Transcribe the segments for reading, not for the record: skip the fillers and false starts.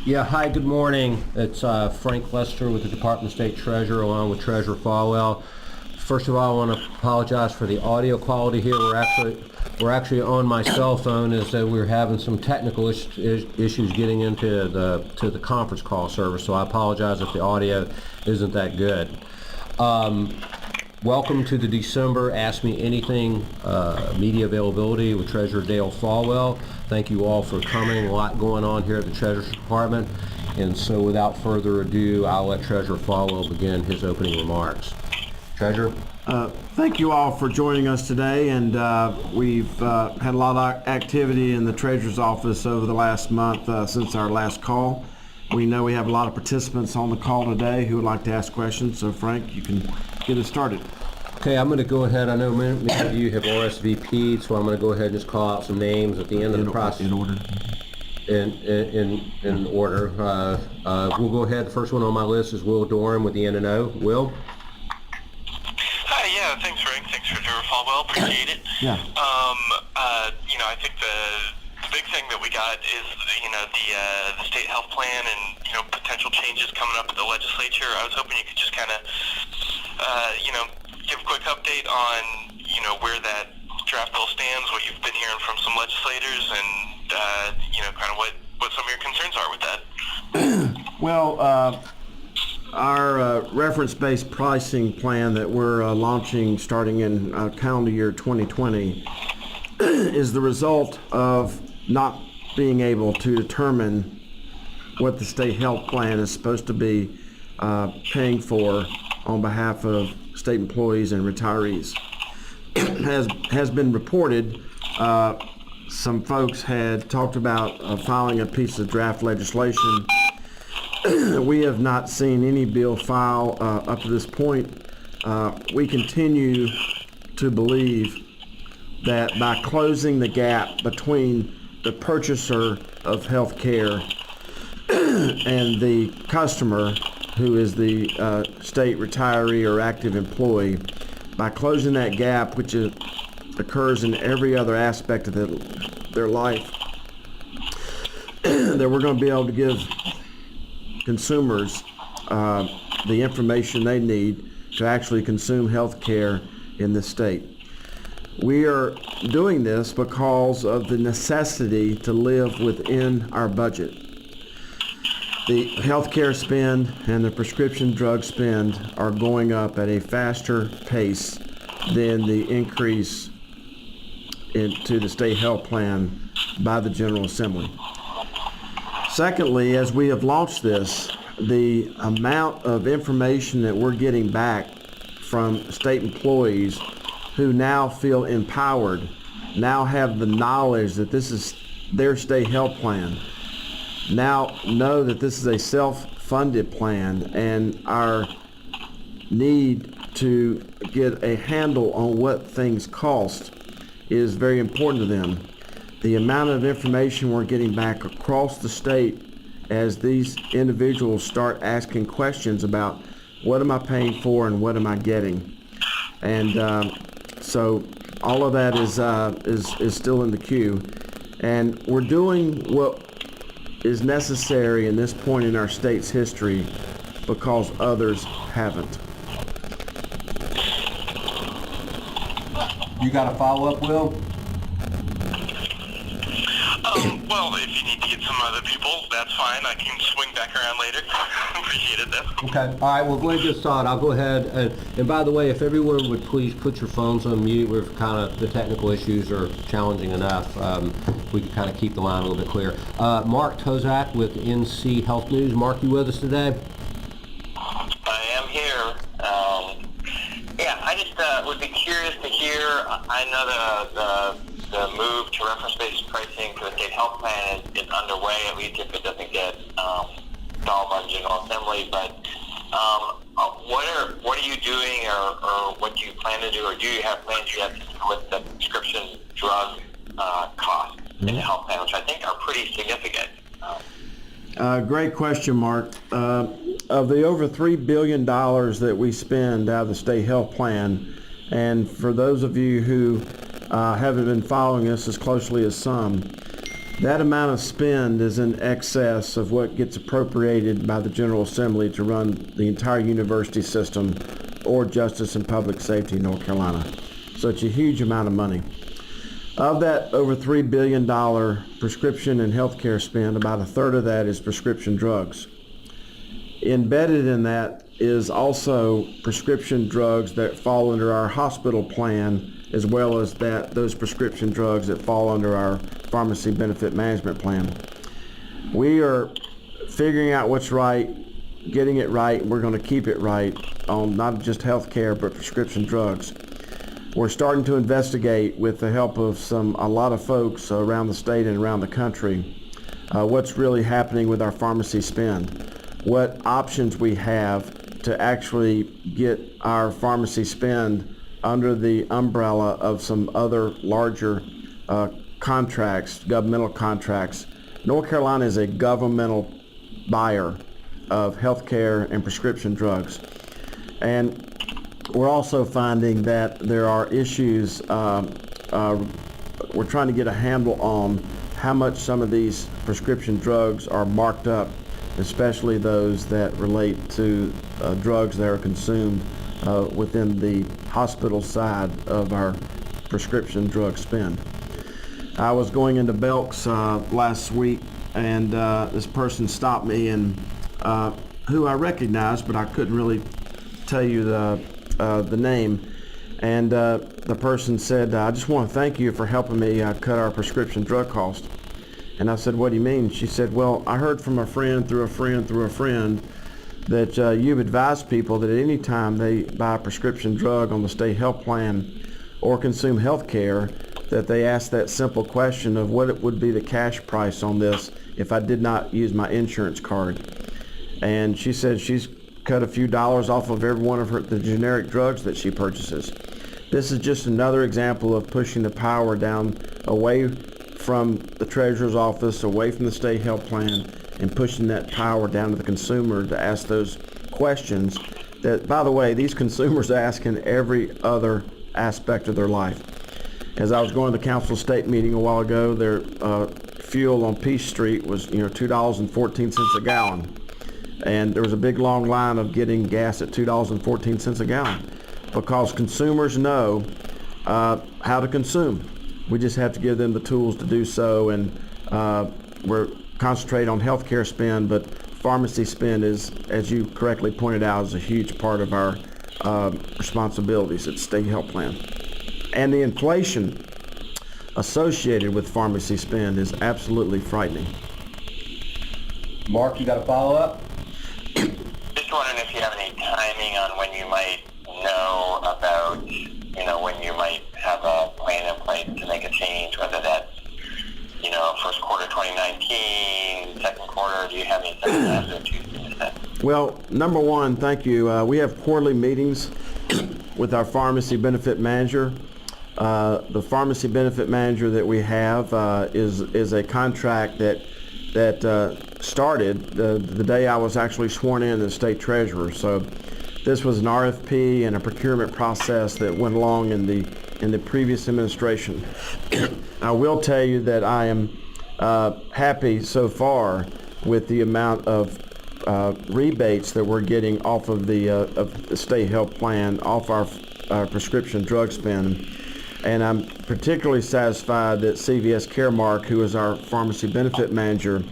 Yeah, hi, good morning. It's Frank Lester with the Department of State Treasurer along with Treasurer Folwell. First of all, I want to apologize for the audio quality here. We're actually on my cell phone as we're having some technical issues getting into the conference call service, so I apologize if the audio isn't that good. Welcome to the December Ask Me Anything media availability with Treasurer Dale Folwell. Thank you all for coming. A lot going on here at the Treasury Department. And so without further ado, I'll let Treasurer Folwell begin his opening remarks. Treasurer? Thank you all for joining us today. And we've had a lot of activity in the Treasurer's office over the last month since our last call. We know we have a lot of participants on the call today who would like to ask questions. So Frank, you can get us started. Okay, I'm going to go ahead. I know many of you have RSVP'd, so I'm going to go ahead and just call out some names at the end of the process. In order. In order. We'll go ahead. The first one on my list is Will Doran with the N&O. Will? Hi, yeah, thanks, Frank. Thanks for Treasurer Folwell. Appreciate it. Yeah. I think the big thing that we got is, the state health plan and, potential changes coming up at the legislature. I was hoping you could just kind of, give a quick update on, where that draft bill stands, what you've been hearing from some legislators, and, kind of what some of your concerns are with that. Well, our reference-based pricing plan that we're launching starting in calendar year 2020 is the result of not being able to determine what the state health plan is supposed to be paying for on behalf of state employees and retirees. Has been reported, some folks had talked about filing a piece of draft legislation. We have not seen any bill file up to this point. We continue to believe that by closing the gap between the purchaser of health care and the customer, who is the state retiree or active employee, by closing that gap, which occurs in every other aspect of their life, that we're going to be able to give consumers the information they need to actually consume health care in this state. We are doing this because of the necessity to live within our budget. The healthcare spend and the prescription drug spend are going up at a faster pace than the increase into the state health plan by the General Assembly. Secondly, as we have launched this, the amount of information that we're getting back from state employees who now feel empowered, now have the knowledge that this is their state health plan, now know that this is a self-funded plan, and our need to get a handle on what things cost is very important to them. The amount of information we're getting back across the state as these individuals start asking questions about what am I paying for and what am I getting, and so all of that is still in the queue, and we're doing what is necessary in this point in our state's history because others haven't. You got a follow-up, Will? Well, if you need to get some other people, that's fine. I can swing back around later. Appreciate it, though. Okay. All right. Well, go ahead and get started. I'll go ahead. And by the way, if everyone would please put your phones on mute, we're kind of, the technical issues are challenging enough. We can kind of keep the line a little bit clear. Mark Tozak with NC Health News. Mark, you with us today? I am here. I just would be curious to hear. I know the move to reference-based pricing for the state health plan is underway, at least if it doesn't get solved by the General Assembly. But what are you doing, or what do you plan to do, or do you have plans you have to do with the prescription drug costs in the health plan, which I think are pretty significant? Great question, Mark. Of the over $3 billion that we spend out of the state health plan, and for those of you who haven't been following us as closely as some, That amount of spend is in excess of what gets appropriated by the General Assembly to run the entire university system or justice and public safety in North Carolina. So it's a huge amount of money. Of that over $3 billion prescription and healthcare spend, about a third of that is prescription drugs. Embedded in that is also prescription drugs that fall under our hospital plan, as well as those prescription drugs that fall under our pharmacy benefit management plan. We are figuring out what's right, getting it right, and we're going to keep it right on not just healthcare but prescription drugs. We're starting to investigate, with the help of a lot of folks around the state and around the country, what's really happening with our pharmacy spend, what options we have to actually get our pharmacy spend under the umbrella of some other larger contracts, governmental contracts. North Carolina is a governmental buyer of healthcare and prescription drugs. And we're also finding that there are issues, we're trying to get a handle on how much some of these prescription drugs are marked up, especially those that relate to drugs that are consumed within the hospital side of our prescription drug spend. I was going into Belk's last week, and this person stopped me, and who I recognized, but I couldn't really tell you the name. And the person said, "I just want to thank you for helping me cut our prescription drug cost." And I said, "What do you mean?" She said, "Well, I heard from a friend through a friend through a friend that you've advised people that any time they buy a prescription drug on the state health plan or consume health care, that they ask that simple question of what it would be the cash price on this if I did not use my insurance card." And she said she's cut a few dollars off of every one of the generic drugs that she purchases. This is just another example of pushing the power down away from the treasurer's office, away from the state health plan, and pushing that power down to the consumer to ask those questions that, by the way, these consumers ask in every other aspect of their life. As I was going to the council state meeting a while ago, their fuel on Peace Street was $2.14 a gallon. And there was a big long line of getting gas at $2.14 a gallon, because consumers know how to consume. We just have to give them the tools to do so, and we're concentrating on healthcare spend, but pharmacy spend is, as you correctly pointed out, is a huge part of our responsibilities at state health plan. And the inflation associated with pharmacy spend is absolutely frightening. Mark, you got a follow-up? Just wondering if you have any timing on when you might know about, when you might have a plan in place to make a change, whether that's, first quarter 2019, second quarter. Do you have any answer to that? Well, number one, thank you. We have quarterly meetings with our pharmacy benefit manager. The pharmacy benefit manager that we have is a contract that started the day I was actually sworn in as state treasurer. So this was an RFP and a procurement process that went along in the previous administration. I will tell you that I am happy so far with the amount of rebates that we're getting off of the state health plan, off our prescription drug spend. And I'm particularly satisfied that CVS Caremark, who is our pharmacy benefit manager,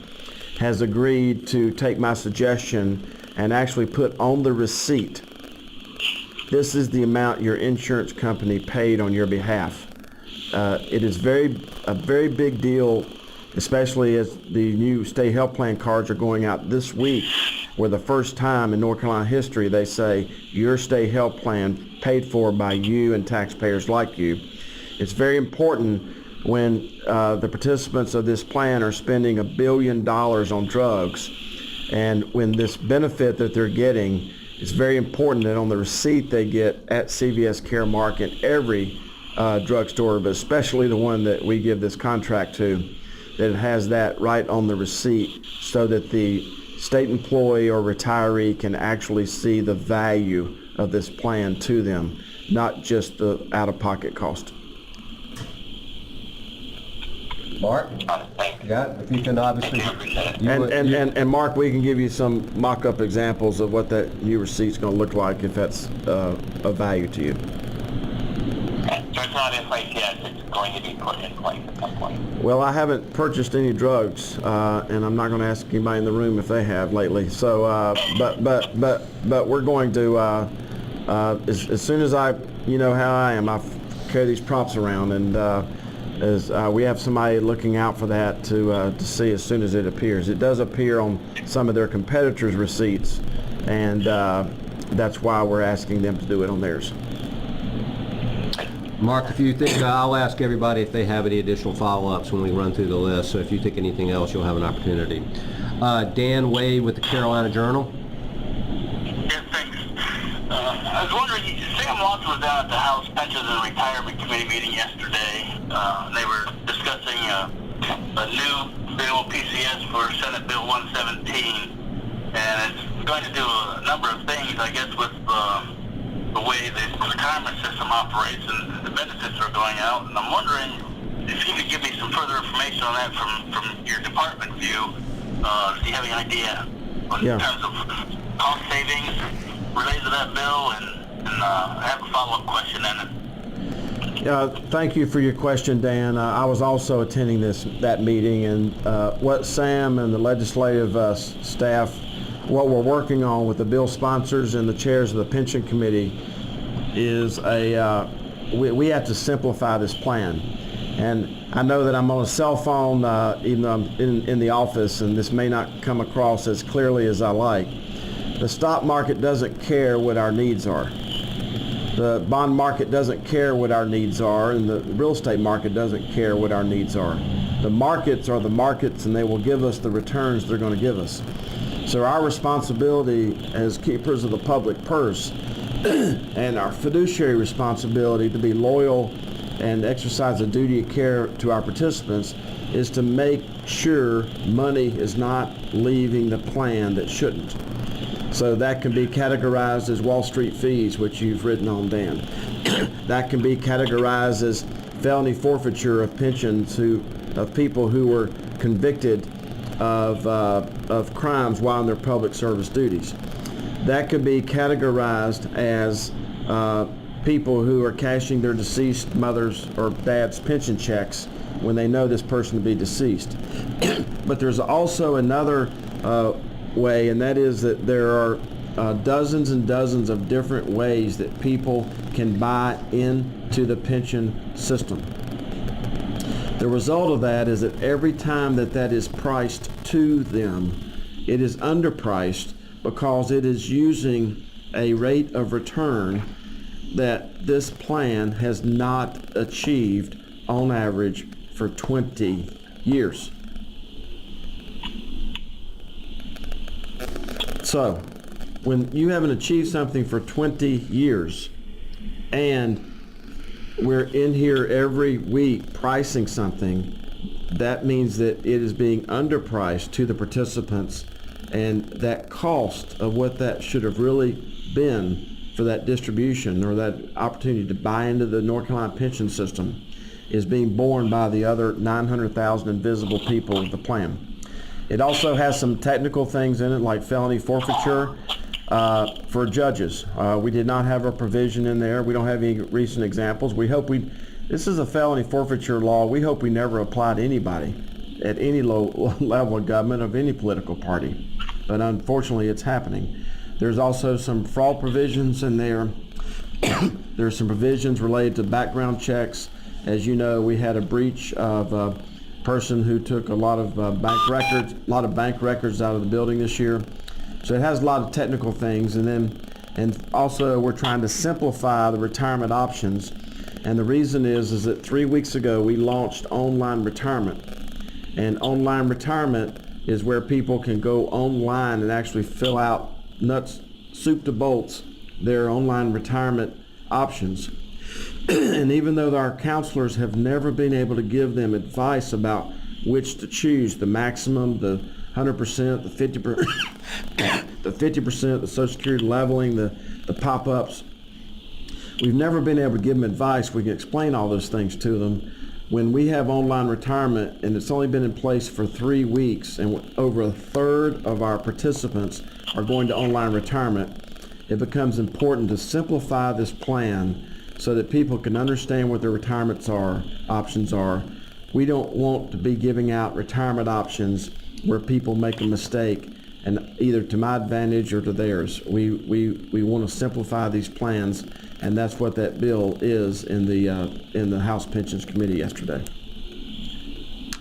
has agreed to take my suggestion and actually put on the receipt, this is the amount your insurance company paid on your behalf. It is a very big deal, especially as the new state health plan cards are going out this week, where the first time in North Carolina history they say your state health plan paid for by you and taxpayers like you. It's very important when the participants of this plan are spending $1 billion on drugs, and when this benefit that they're getting, it's very important that on the receipt they get at CVS Caremark and every drugstore, but especially the one that we give this contract to, that it has that right on the receipt, so that the state employee or retiree can actually see the value of this plan to them, not just the out-of-pocket cost. Mark? Thank you. Yeah, if you can obviously. Thank you, I appreciate it. you would- And Mark, we can give you some mock-up examples of what that new receipt's going to look like if that's of value to you. Okay. So it's not in place yet, it's going to be put in place at some point. Well, I haven't purchased any drugs, and I'm not going to ask anybody in the room if they have lately. So, but we're going to as soon as I, you know how I am, I carry these props around, and as we have somebody looking out for that to see as soon as it appears. It does appear on some of their competitors' receipts, and that's why we're asking them to do it on theirs. Mark, if you think, I'll ask everybody if they have any additional follow-ups when we run through the list, so if you think anything else, you'll have an opportunity. Dan Wade with the Carolina Journal. Yeah, thanks. I was wondering, Sam Watts was down at the House Pensions and Retirement Committee meeting yesterday. They were discussing a new bill, PCS, for Senate Bill 117, and it's going to do a number of things, I guess, with the way the retirement system operates and the benefits are going out. And I'm wondering if you could give me some further information on that from your department view. Do you have any idea in terms of cost savings related to that bill? And I have a follow-up question in it. Thank you for your question, Dan. I was also attending that meeting, and what Sam and the legislative staff, what we're working on with the bill sponsors and the chairs of the pension committee is we have to simplify this plan. And I know that I'm on a cell phone, even though I'm in the office, and this may not come across as clearly as I like. The stock market doesn't care what our needs are. The bond market doesn't care what our needs are, and the real estate market doesn't care what our needs are. The markets are the markets, and they will give us the returns they're going to give us. So our responsibility as keepers of the public purse and our fiduciary responsibility to be loyal and exercise a duty of care to our participants is to make sure money is not leaving the plan that shouldn't. So that can be categorized as Wall Street fees, which you've written on, Dan. That can be categorized as felony forfeiture of pensions of people who were convicted of crimes while in their public service duties. That could be categorized as people who are cashing their deceased mother's or dad's pension checks when they know this person to be deceased. But there's also another way, and that is that there are dozens and dozens of different ways that people can buy into the pension system. The result of that is that every time that is priced to them, it is underpriced because it is using a rate of return that this plan has not achieved on average for 20 years. So, when you haven't achieved something for 20 years and we're in here every week pricing something, that means that it is being underpriced to the participants, and that cost of what that should have really been for that distribution or that opportunity to buy into the North Carolina pension system is being borne by the other 900,000 invisible people of the plan. It also has some technical things in it like felony forfeiture for judges. We did not have a provision in there. We don't have any recent examples. This is a felony forfeiture law. We hope we never apply to anybody at any low level of government of any political party. But unfortunately, it's happening. There's also some fraud provisions in there. There's some provisions related to background checks. As you know, we had a breach of a person who took a lot of bank records out of the building this year. So it has a lot of technical things, and also we're trying to simplify the retirement options. And the reason is that 3 weeks ago we launched online retirement, and online retirement is where people can go online and actually fill out nuts, soup to bolts, their online retirement options. And even though our counselors have never been able to give them advice about which to choose, the maximum, the 100%, the 50%, the 50%, the Social Security leveling, the pop-ups, we've never been able to give them advice. We can explain all those things to them, when we have online retirement and it's only been in place for 3 weeks and over a third of our participants are going to online retirement, it becomes important to simplify this plan so that people can understand what their options are. We don't want to be giving out retirement options where people make a mistake and either to my advantage or to theirs. We want to simplify these plans, and that's what that bill is in the House Pensions Committee yesterday.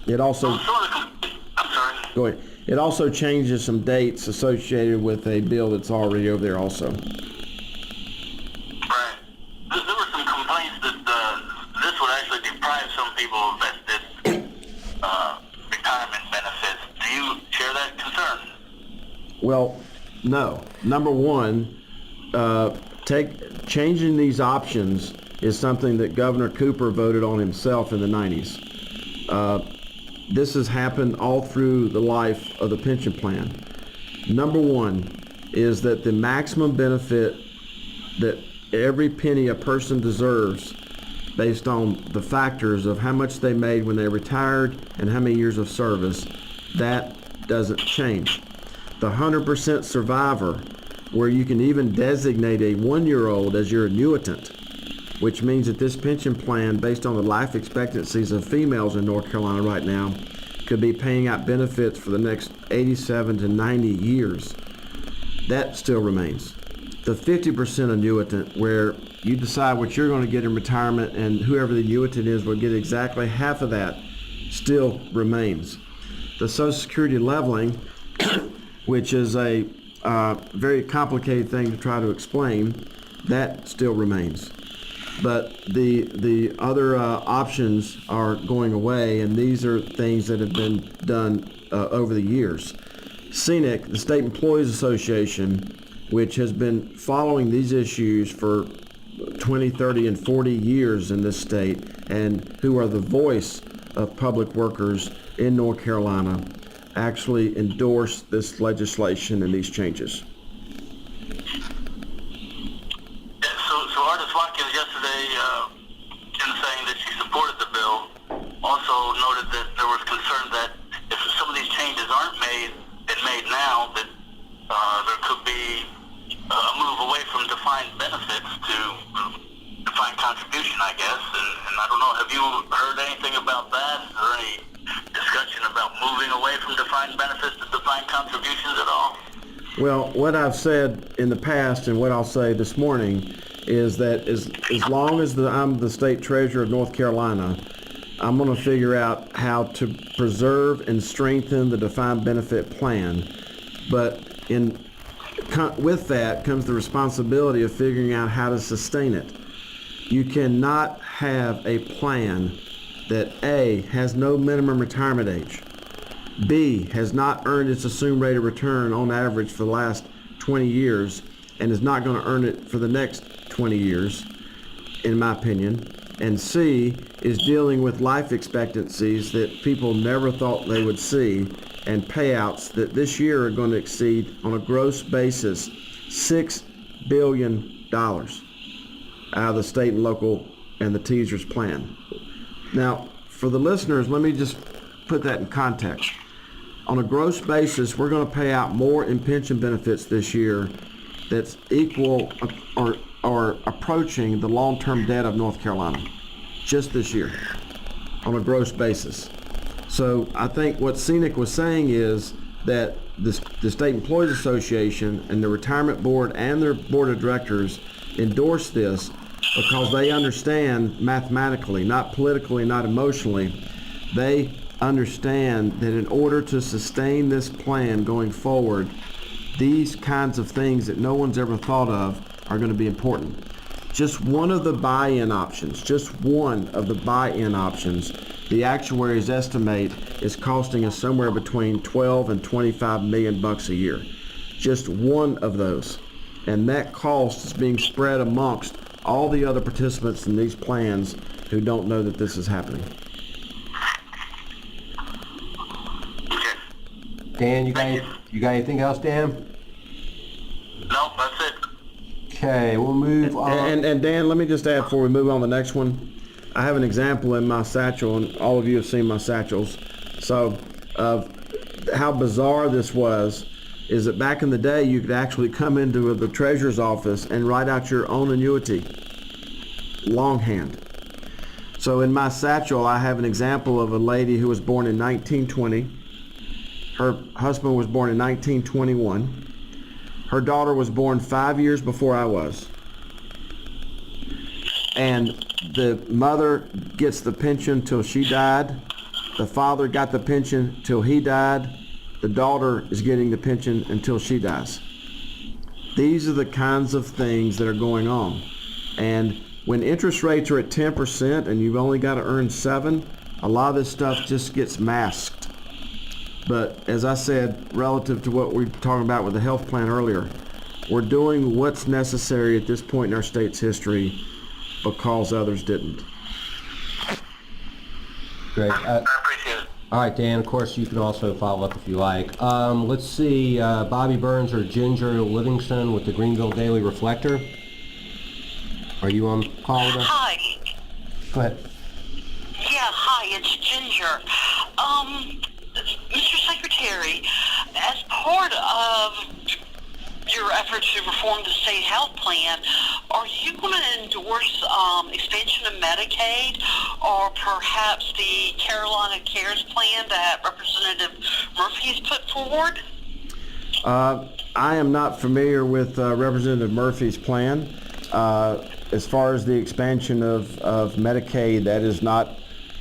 It also I'm sorry. go ahead. It also changes some dates associated with a bill that's already over there also. Right. There were some complaints that this would actually deprive some people of vested retirement benefits. Do you share that concern? Well, no. Number one, changing these options is something that Governor Cooper voted on himself in the 90s. This has happened all through the life of the pension plan. Number one is that the maximum benefit that every penny a person deserves based on the factors of how much they made when they retired and how many years of service, that doesn't change. The 100% survivor, where you can even designate a 1-year-old as your annuitant, which means that this pension plan, based on the life expectancies of females in North Carolina right now, could be paying out benefits for the next 87 to 90 years. That still remains. The 50% annuitant, where you decide what you're going to get in retirement and whoever the annuitant is will get exactly half of that, still remains. The Social Security leveling, which is a very complicated thing to try to explain, that still remains. But the other options are going away, and these are things that have been done over the years. SENIC, the State Employees Association, which has been following these issues for 20, 30, and 40 years in this state, and who are the voice of public workers in North Carolina, actually endorsed this legislation and these changes. So Artis Watkins yesterday, in saying that she supported the bill, also noted that there was concern that if some of these changes aren't made now, that there could be a move away from defined benefits to defined contribution, I guess. And I don't know, have you heard anything about that? Is there any discussion about moving away from defined benefits to defined contributions at all? Well, what I've said in the past and what I'll say this morning is that as long as I'm the state treasurer of North Carolina, I'm going to figure out how to preserve and strengthen the defined benefit plan. But with that comes the responsibility of figuring out how to sustain it. You cannot have a plan that A, has no minimum retirement age, B, has not earned its assumed rate of return on average for the last 20 years and is not going to earn it for the next 20 years, in my opinion, and C, is dealing with life expectancies that people never thought they would see and payouts that this year are going to exceed, on a gross basis, $6 billion out of the state and local and the teasers plan. Now, for the listeners, let me just put that in context. On a gross basis, we're going to pay out more in pension benefits this year that's equal or approaching the long-term debt of North Carolina, just this year, on a gross basis. So I think what SENIC was saying is that the State Employees Association and the Retirement Board and their Board of Directors endorse this because they understand mathematically, not politically, not emotionally, they understand that in order to sustain this plan going forward, these kinds of things that no one's ever thought of are going to be important. Just one of the buy-in options, the actuaries estimate is costing us somewhere between 12 and 25 million bucks a year. Just one of those. And that cost is being spread amongst all the other participants in these plans who don't know that this is happening. Dan, you got anything else, Dan? No, that's it. Okay, we'll move on. And Dan, let me just add before we move on to the next one. I have an example in my satchel, and all of you have seen my satchels. So, how bizarre this was is that back in the day, you could actually come into the treasurer's office and write out your own annuity, longhand. So in my satchel, I have an example of a lady who was born in 1920. Her husband was born in 1921. Her daughter was born 5 years before I was. And the mother gets the pension till she died. The father got the pension till he died. The daughter is getting the pension until she dies. These are the kinds of things that are going on. And when interest rates are at 10% and you've only got to earn 7%, a lot of this stuff just gets masked. But as I said, relative to what we were talking about with the health plan earlier, we're doing what's necessary at this point in our state's history because others didn't. Great. I appreciate it. All right, Dan, of course, you can also follow up if you like. Let's see, Bobby Burns or Ginger Livingston with the Greenville Daily Reflector. Are you on call with us? Hi. Go ahead. Yeah, hi, it's Ginger. Mr. Secretary, as part of your efforts to reform the state health plan, are you going to endorse expansion of Medicaid or perhaps the Carolina Cares plan that Representative Murphy has put forward? I am not familiar with Representative Murphy's plan. As far as the expansion of Medicaid, that is not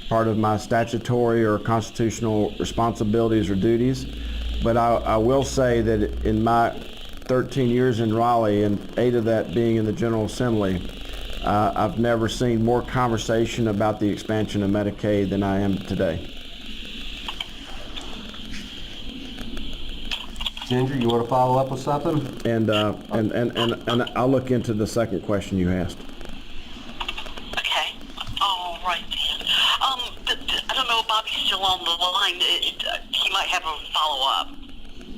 part of my statutory or constitutional responsibilities or duties. But I will say that in my 13 years in Raleigh, and 8 of that being in the General Assembly, I've never seen more conversation about the expansion of Medicaid than I am today. Ginger, you want to follow up with something? And I'll look into the second question you asked. Okay. All right, then. I don't know if Bobby's still on the line. He might have a follow-up.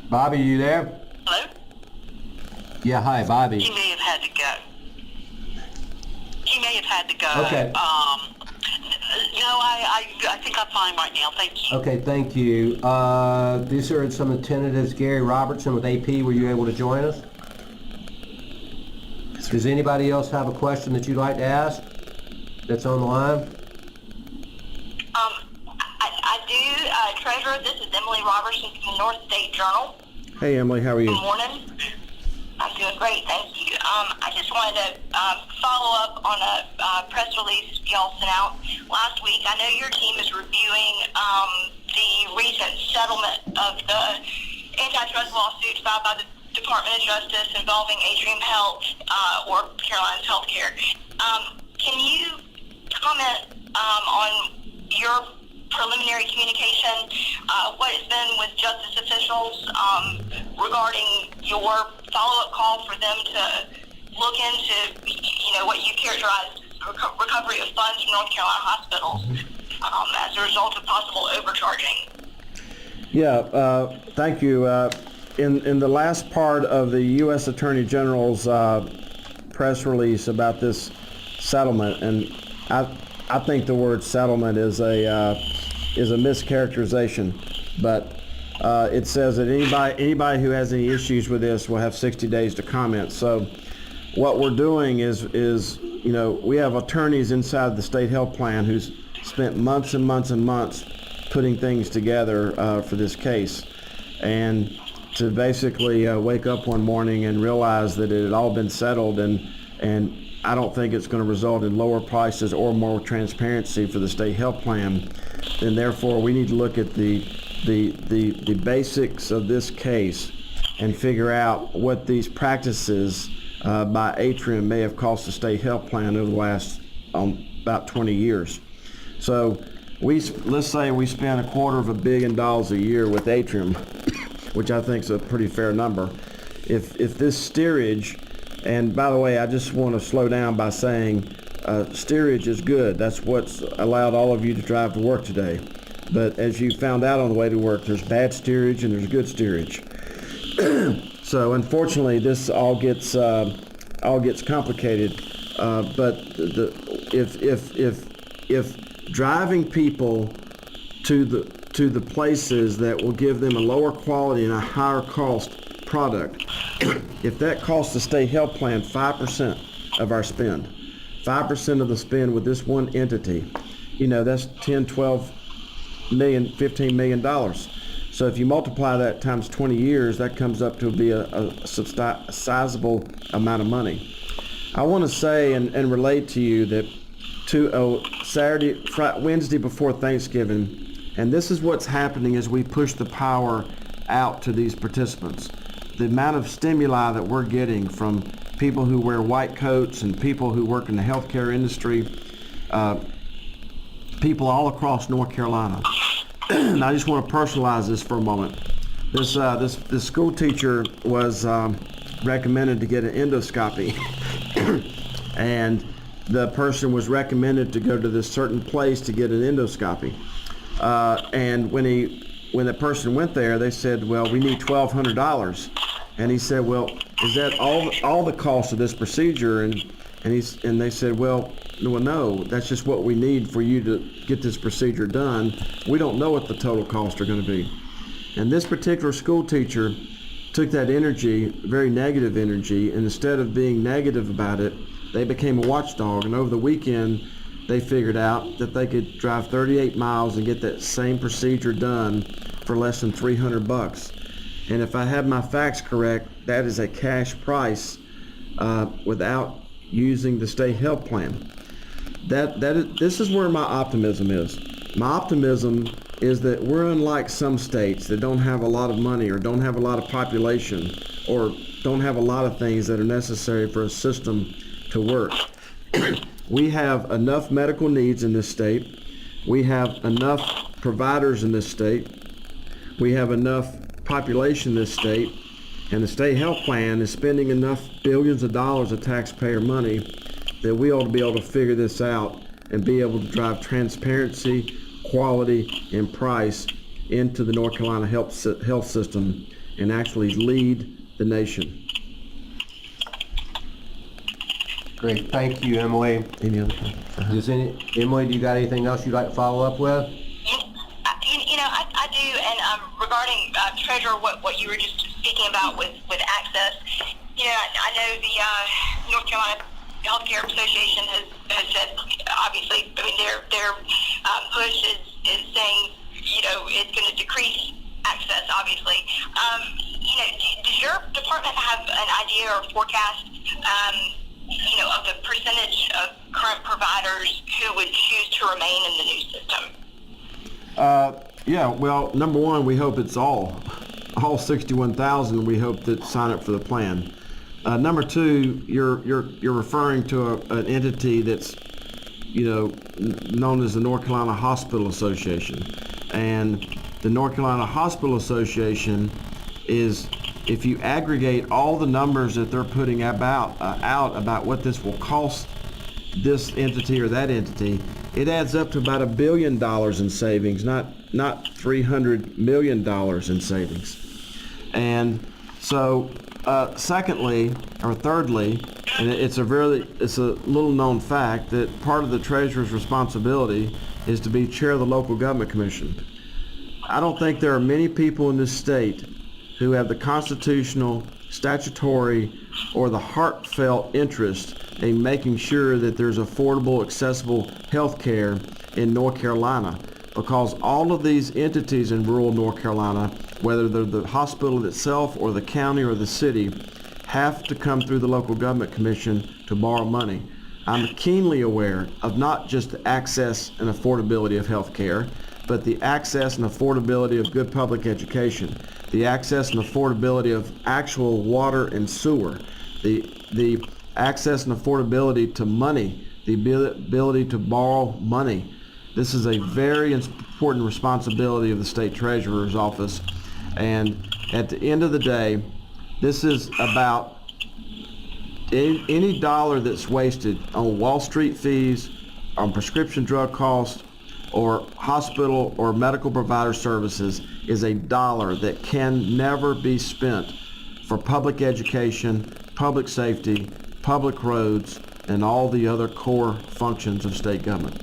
Bobby, you there? Hello? Yeah, hi, Bobby. He may have had to go. Okay. No, I think I'm fine right now. Thank you. Okay, thank you. These are some of the tentatives. Gary Robertson with AP, were you able to join us? Does anybody else have a question that you'd like to ask that's on the line? I do. Treasurer, this is Emily Robertson from the North State Journal. Hey, Emily, how are you? Good morning. I'm doing great, thank you. I just wanted to follow up on a press release y'all sent out last week. I know your team is reviewing the recent settlement of the antitrust lawsuits filed by the Department of Justice involving Atrium Health or Caroline's Healthcare. Can you comment on your preliminary communication, what it's been with justice officials regarding your follow-up call for them to look into, what you characterize as recovery of funds from North Carolina hospitals as a result of possible overcharging? Yeah, thank you. In the last part of the U.S. Attorney General's press release about this settlement, and I think the word settlement is a mischaracterization, but it says that anybody who has any issues with this will have 60 days to comment. So what we're doing is we have attorneys inside the state health plan who's spent months and months and months putting things together for this case, and to basically wake up one morning and realize that it had all been settled, and I don't think it's going to result in lower prices or more transparency for the state health plan. And therefore, we need to look at the basics of this case and figure out what these practices by Atrium may have cost the state health plan over the last about 20 years. So let's say we spend $250 million a year with Atrium, which I think is a pretty fair number. If this steerage, and by the way, I just want to slow down by saying steerage is good. That's what's allowed all of you to drive to work today. But as you found out on the way to work, there's bad steerage and there's good steerage. So unfortunately, this all gets complicated. But if if driving people to the places that will give them a lower quality and a higher cost product, if that costs the state health plan 5% of our spend, 5% of the spend with this one entity, that's 10, 12 million, $15 million. So if you multiply that times 20 years, that comes up to be a sizable amount of money. I want to say and relate to you that Wednesday before Thanksgiving, and this is what's happening as we push the power out to these participants. The amount of stimuli that we're getting from people who wear white coats and people who work in the healthcare industry, people all across North Carolina. And I just want to personalize this for a moment. This school teacher was recommended to get an endoscopy, and the person was recommended to go to this certain place to get an endoscopy. And when the person went there, they said, "Well, we need $1,200," and he said, "Well, is that all the cost of this procedure?" And they said, "Well, no, that's just what we need for you to get this procedure done. We don't know what the total costs are going to be." And this particular school teacher took that energy, very negative energy, and instead of being negative about it, they became a watchdog. And over the weekend, they figured out that they could drive 38 miles and get that same procedure done for less than $300. And if I have my facts correct, that is a cash price without using the state health plan. This is where my optimism is. My optimism is that we're unlike some states that don't have a lot of money or don't have a lot of population or don't have a lot of things that are necessary for a system to work. We have enough medical needs in this state. We have enough providers in this state. We have enough population in this state. And the state health plan is spending enough billions of dollars of taxpayer money that we ought to be able to figure this out and be able to drive transparency, quality, and price into the North Carolina health system and actually lead the nation. Great, thank you, Emily. Any other questions? Emily, do you got anything else you'd like to follow up with? I do, and regarding Treasurer, what you were just speaking about with access, I know the North Carolina Healthcare Association has said, obviously, I mean, their push is saying, it's going to decrease access, obviously. Does your department have an idea or forecast, of the percentage of current providers who would choose to remain in the new system? Yeah, well, number one, we hope it's all 61,000. We hope that sign up for the plan. Number two, you're referring to an entity that's, known as the North Carolina Hospital Association, and the North Carolina Hospital Association is, if you aggregate all the numbers that they're putting out about what this will cost this entity or that entity, it adds up to about $1 billion in savings, not $300 million in savings. And so, thirdly, and it's a little known fact that part of the Treasurer's responsibility is to be chair of the local government commission. I don't think there are many people in this state who have the constitutional, statutory, or the heartfelt interest in making sure that there's affordable, accessible health care in North Carolina, because all of these entities in rural North Carolina, whether they're the hospital itself or the county or the city, have to come through the local government commission to borrow money. I'm keenly aware of not just the access and affordability of health care, but the access and affordability of good public education, the access and affordability of actual water and sewer, the access and affordability to money, the ability to borrow money. This is a very important responsibility of the state treasurer's office. And at the end of the day, this is about any dollar that's wasted on Wall Street fees, on prescription drug costs, or hospital or medical provider services is a dollar that can never be spent for public education, public safety, public roads, and all the other core functions of state government.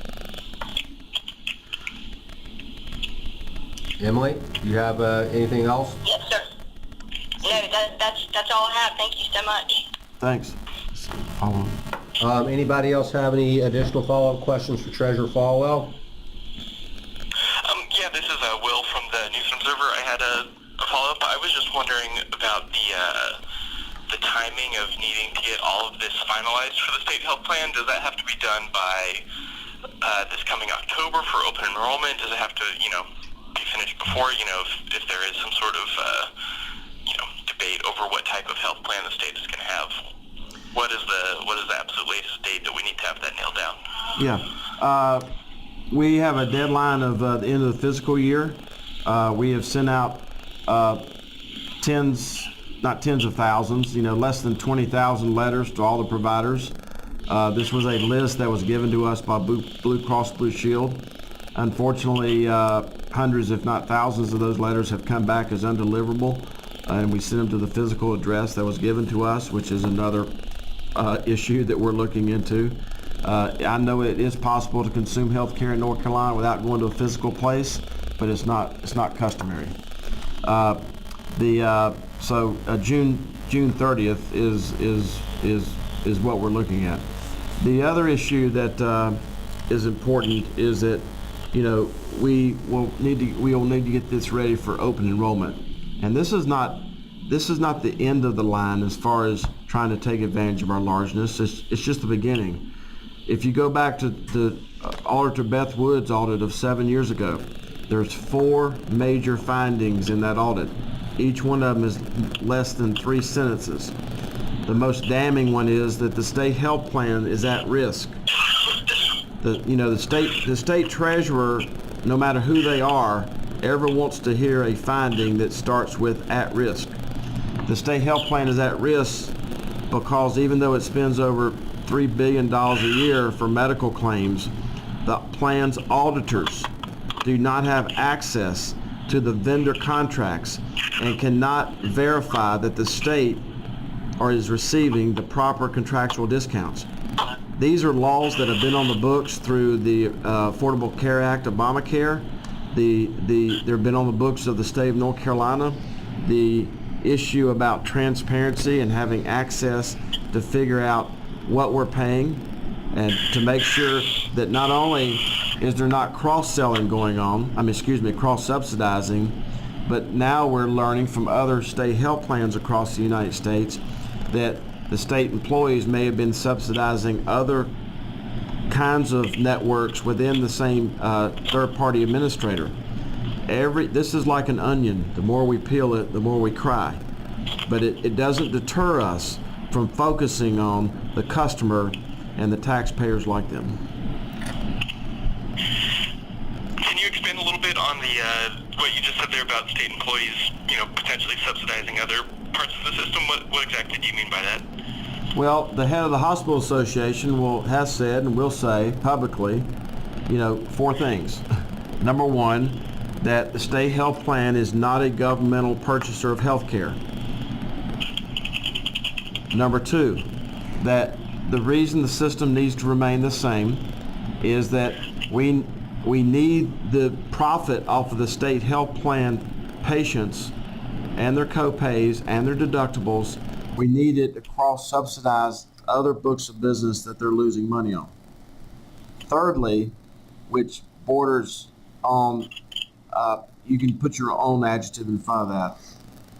Emily, do you have anything else? Yes, sir. No, that's all I have. Thank you so much. Thanks. Follow. Anybody else have any additional follow-up questions for Treasurer Folwell? Yeah, this is Will from the News and Observer. I had a follow-up. I was just wondering about the timing of needing to get all of this finalized for the state health plan. Does that have to be done by this coming October for open enrollment? Does it have to, be finished before, if there is some sort of, debate over what type of health plan the state is going to have? What is the absolute latest date that we need to have that nailed down? Yeah. We have a deadline of the end of the fiscal year. We have sent out not tens of thousands, less than 20,000 letters to all the providers. This was a list that was given to us by Blue Cross Blue Shield. Unfortunately, hundreds, if not thousands, of those letters have come back as undeliverable, and we sent them to the physical address that was given to us, which is another issue that we're looking into. I know it is possible to consume health care in North Carolina without going to a physical place, but it's not customary. June 30th is what we're looking at. The other issue that is important is that we will need to get this ready for open enrollment, and this is not the end of the line as far as trying to take advantage of our largeness. It's just the beginning. If you go back to the Auditor Beth Wood's audit of 7 years ago, there's 4 major findings in that audit. Each one of them is less than 3 sentences. The most damning one is that the state health plan is at risk. The state treasurer, no matter who they are, ever wants to hear a finding that starts with at risk. The state health plan is at risk because even though it spends over $3 billion a year for medical claims, the plan's auditors do not have access to the vendor contracts and cannot verify that the state is receiving the proper contractual discounts. These are laws that have been on the books through the Affordable Care Act, Obamacare. They've been on the books of the state of North Carolina. The issue about transparency and having access to figure out what we're paying and to make sure that not only is there not cross-selling going on, cross-subsidizing, but now we're learning from other state health plans across the United States that the state employees may have been subsidizing other kinds of networks within the same third-party administrator. This is like an onion. The more we peel it, the more we cry. But it doesn't deter us from focusing on the customer and the taxpayers like them. Can you expand a little bit on what you just said there about state employees, potentially subsidizing other parts of the system? What exactly do you mean by that? Well, the head of the Hospital Association has said and will say publicly, 4 things. Number 1, that the state health plan is not a governmental purchaser of health care. Number 2, that the reason the system needs to remain the same is that we need the profit off of the state health plan patients and their co-pays and their deductibles. We need it to cross-subsidize other books of business that they're losing money on. Thirdly, which borders on, you can put your own adjective in front of that.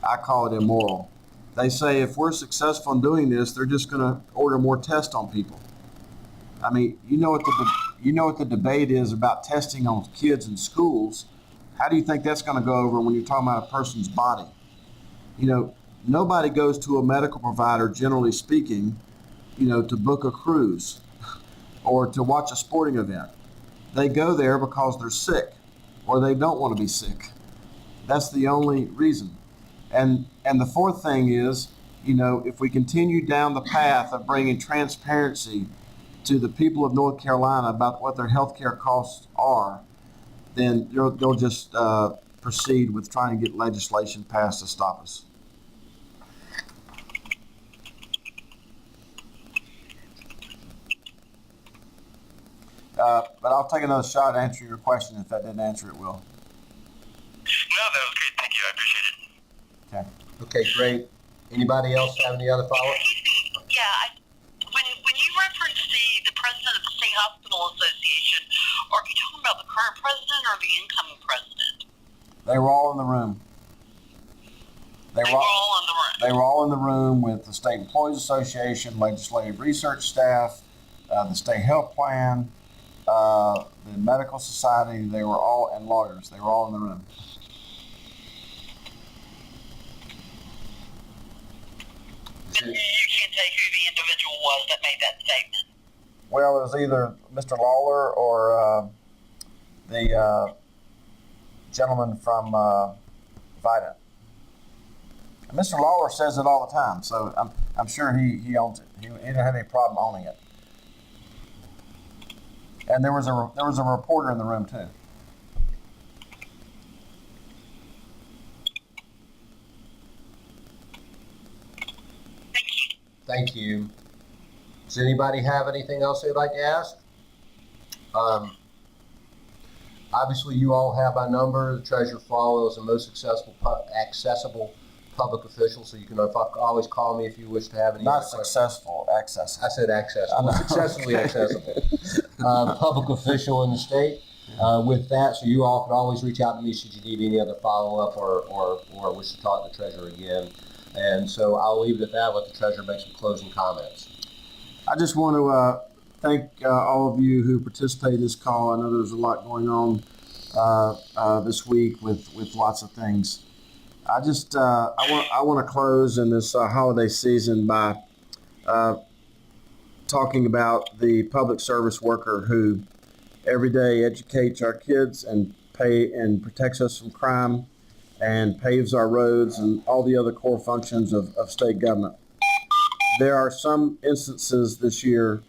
I call it immoral. They say if we're successful in doing this, they're just going to order more tests on people. I mean, you know what the debate is about testing on kids in schools. How do you think that's going to go over when you're talking about a person's body? Nobody goes to a medical provider, generally speaking, to book a cruise or to watch a sporting event. They go there because they're sick or they don't want to be sick. That's the only reason. And the fourth thing is, if we continue down the path of bringing transparency to the people of North Carolina about what their health care costs are, then they'll just proceed with trying to get legislation passed to stop us. But I'll take another shot at answering your question. If that didn't answer it, Will. No, that was great. Thank you. I appreciate it. Okay. Okay, great. Anybody else have any other follow-up? Excuse me. Yeah. When you reference the president of the State Hospital Association, are you talking about the current president or the incoming president? They were all in the room. They were all in the room. They were all in the room with the State Employees Association, legislative research staff, the state health plan, the medical society. They were all, and lawyers. They were all in the room. But you can't say who the individual was that made that statement. Well, it was either Mr. Lawler or the gentleman from Vidant. Mr. Lawler says it all the time, so I'm sure he owns it. He didn't have any problem owning it. And there was a reporter in the room too. Thank you. Thank you. Does anybody have anything else they'd like to ask? Obviously, you all have my number. The Treasurer Folwell is the most accessible public official, so you can always call me if you wish to have any. Not other questions. successful, accessible. I said accessible. Successfully accessible. Public official in the state. With that, so you all could always reach out to me should you need any other follow-up or wish to talk to the Treasurer again. And so I'll leave it at that. Let the Treasurer make some closing comments. I just want to thank all of you who participated in this call. I know there's a lot going on this week with lots of things. I want to close in this holiday season by talking about the public service worker who every day educates our kids and protects us from crime and paves our roads and all the other core functions of state government. There are some instances this year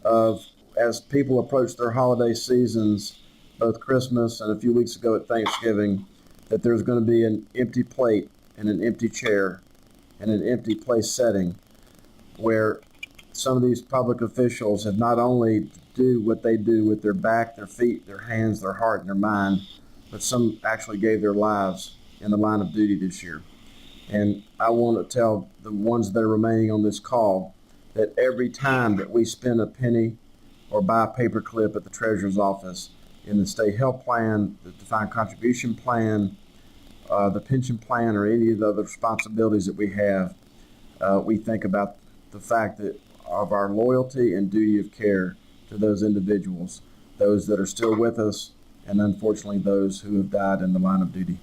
of, as people approach their holiday seasons, both Christmas and a few weeks ago at Thanksgiving, that there's going to be an empty plate and an empty chair and an empty place setting where some of these public officials have not only do what they do with their back, their feet, their hands, their heart, and their mind, but some actually gave their lives in the line of duty this year. And I want to tell the ones that are remaining on this call that every time that we spend a penny or buy a paper clip at the Treasurer's office, in the state health plan, the defined contribution plan, the pension plan, or any of the other responsibilities that we have, we think about the fact that of our loyalty and duty of care to those individuals, those that are still with us, and unfortunately those who have died in the line of duty.